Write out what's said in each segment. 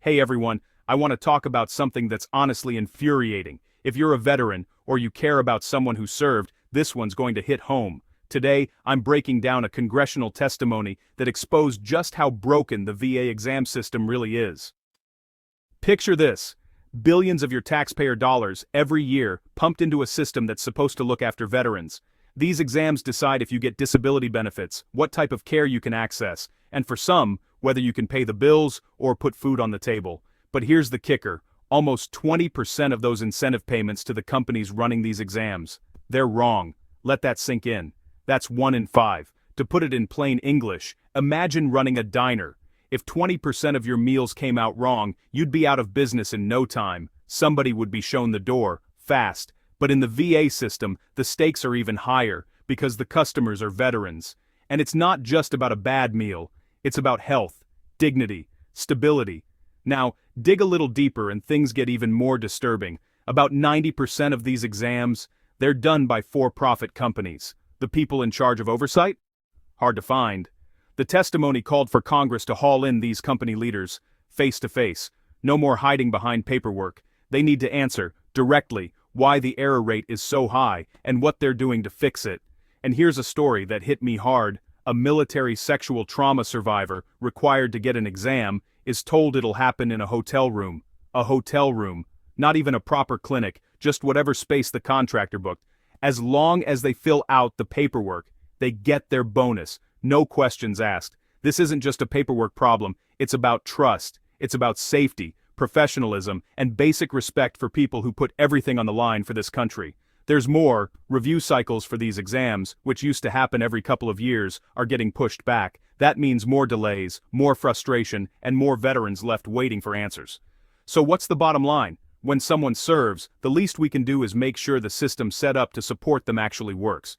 Hey everyone, I want to talk about something that's honestly infuriating. If you're a veteran, or you care about someone who served, this one's going to hit home. Today, I'm breaking down a congressional testimony that exposed just how broken the VA exam system really is. Picture this. Billions of your taxpayer dollars, every year, pumped into a system that's supposed to look after veterans. These exams decide if you get disability benefits, what type of care you can access, and for some, whether you can pay the bills or put food on the table. But here's the kicker. Almost 20% of those incentive payments to the companies running these exams. They're wrong. Let that sink in. That's 1 in 5. To put it in plain English, imagine running a diner. If 20% of your meals came out wrong, you'd be out of business in no time. Somebody would be shown the door, fast. But in the VA system, the stakes are even higher, because the customers are veterans. And it's not just about a bad meal. It's about health, dignity, stability. Now, dig a little deeper and things get even more disturbing. About 90% of these exams, they're done by for-profit companies. The people in charge of oversight? Hard to find. The testimony called for Congress to haul in these company leaders, face to face. No more hiding behind paperwork. They need to answer, directly, why the error rate is so high and what they're doing to fix it. And here's a story that hit me hard. A military sexual trauma survivor, required to get an exam, is told it'll happen in a hotel room. A hotel room. Not even a proper clinic, just whatever space the contractor booked. As long as they fill out the paperwork, they get their bonus. No questions asked. This isn't just a paperwork problem, it's about trust. It's about safety, professionalism, and basic respect for people who put everything on the line for this country. There's more. Review cycles for these exams, which used to happen every couple of years, are getting pushed back. That means more delays, more frustration, and more veterans left waiting for answers. So what's the bottom line? When someone serves, the least we can do is make sure the system set up to support them actually works.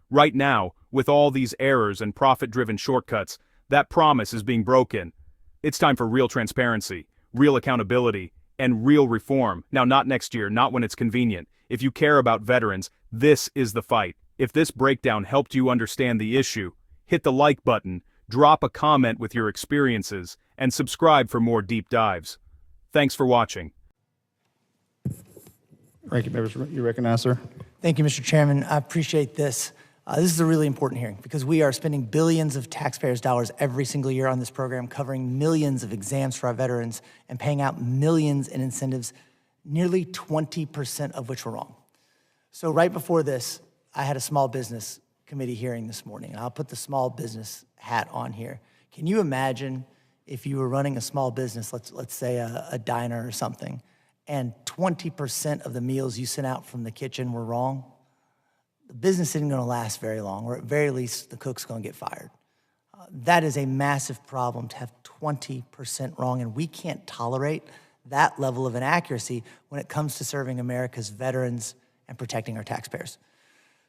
Right now, with all these errors and profit-driven shortcuts, that promise is being broken. It's time for real transparency, real accountability, and real reform. Now, not next year, not when it's convenient. If you care about veterans, this is the fight. If this breakdown helped you understand the issue, hit the like button, drop a comment with your experiences, and subscribe for more deep dives. Thanks for watching. Ranking members, you recognize, sir. Thank you, Mr. Chairman. I appreciate this. This is a really important hearing because we are spending billions of taxpayers' dollars every single year on this program, covering millions of exams for our veterans and paying out millions in incentives, nearly 20% of which were wrong. So right before this, I had a small business committee hearing this morning, and I'll put the small business hat on here. Can you imagine if you were running a small business, let's say a diner or something, and 20% of the meals you sent out from the kitchen were wrong? The business isn't going to last very long, or at very least, the cook's going to get fired. That is a massive problem to have 20% wrong, and we can't tolerate that level of inaccuracy when it comes to serving America's veterans and protecting our taxpayers.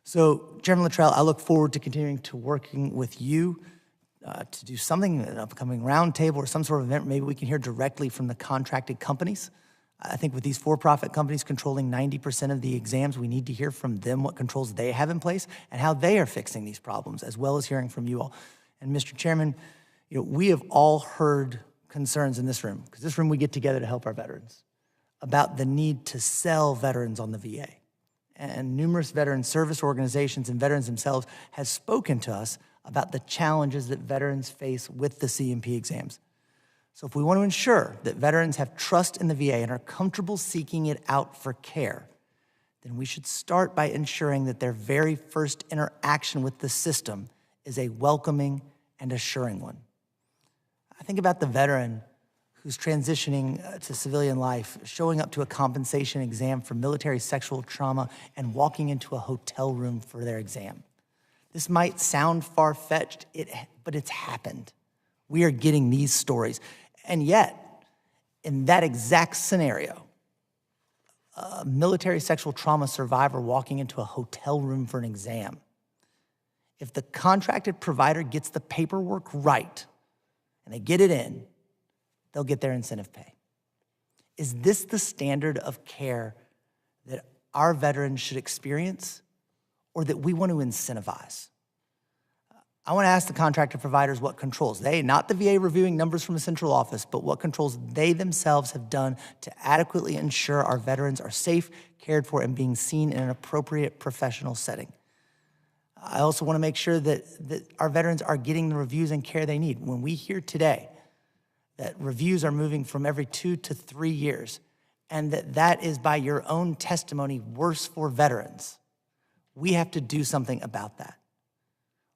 So, Chairman Luttrell, I look forward to continuing to working with you to do something, an upcoming roundtable or some sort of event. Maybe we can hear directly from the contracted companies. I think with these for-profit companies controlling 90% of the exams, we need to hear from them what controls they have in place and how they are fixing these problems, as well as hearing from you all. And Mr. Chairman, we have all heard concerns in this room, because this room we get together to help our veterans, about the need to sell veterans on the VA. And numerous veteran service organizations and veterans themselves have spoken to us about the challenges that veterans face with the C&P exams. So if we want to ensure that veterans have trust in the VA and are comfortable seeking it out for care, then we should start by ensuring that their very first interaction with the system is a welcoming and assuring one. I think about the veteran who's transitioning to civilian life, showing up to a compensation exam for military sexual trauma and walking into a hotel room for their exam. This might sound far-fetched, but it's happened. We are getting these stories. And yet, in that exact scenario, a military sexual trauma survivor walking into a hotel room for an exam, if the contracted provider gets the paperwork right and they get it in, they'll get their incentive pay. Is this the standard of care that our veterans should experience, or that we want to incentivize? I want to ask the contractor providers what controls they, not the VA reviewing numbers from a central office, but what controls they themselves have done to adequately ensure our veterans are safe, cared for, and being seen in an appropriate professional setting. I also want to make sure that our veterans are getting the reviews and care they need. When we hear today that reviews are moving from every 2 to 3 years, and that is, by your own testimony, worse for veterans, we have to do something about that.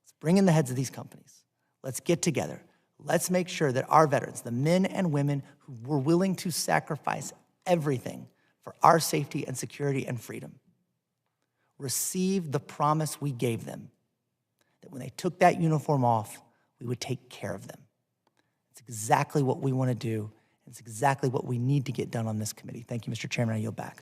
Let's bring in the heads of these companies. Let's get together. Let's make sure that our veterans, the men and women who were willing to sacrifice everything for our safety and security and freedom, receive the promise we gave them, that when they took that uniform off, we would take care of them. It's exactly what we want to do. It's exactly what we need to get done on this committee. Thank you, Mr. Chairman. I yield back.